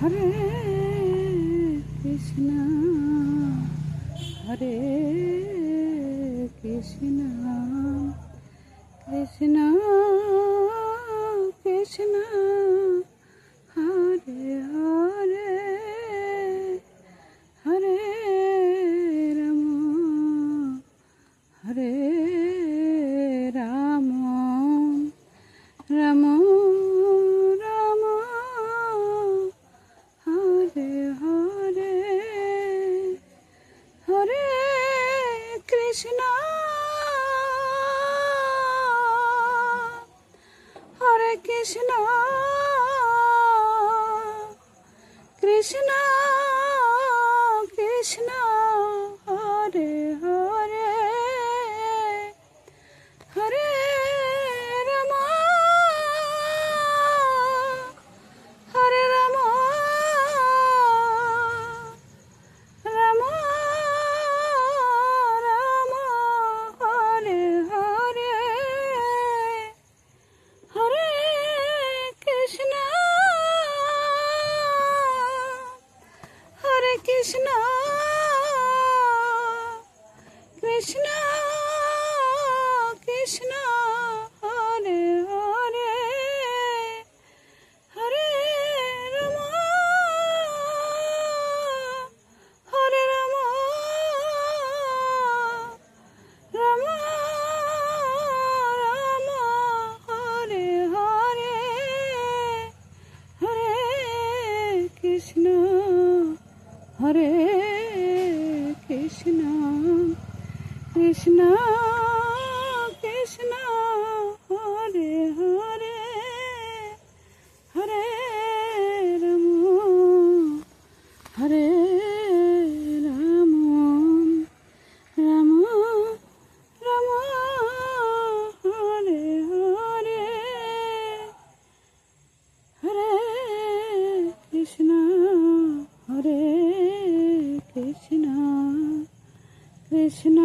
Hare Krishna Hare Krishna Krishna Krishna Hare Hare Hare Ram Hare Ram Ram Ram Hare Hare Hare Krishna Hare Krishna Krishna Krishna Hare Hare Hare Ram Hare Ram Ram Ram Hare Hare Hare Krishna Hare Krishna Krishna Krishna Hare Hare Hare Ram Hare Ram Ram Ram Hare Hare Hare Krishna Hare Krishna Krishna Krishna Hare Hare Hare Ram Hare Ram Ram Ram Hare Hare Hare Krishna Hare Krishna Krishna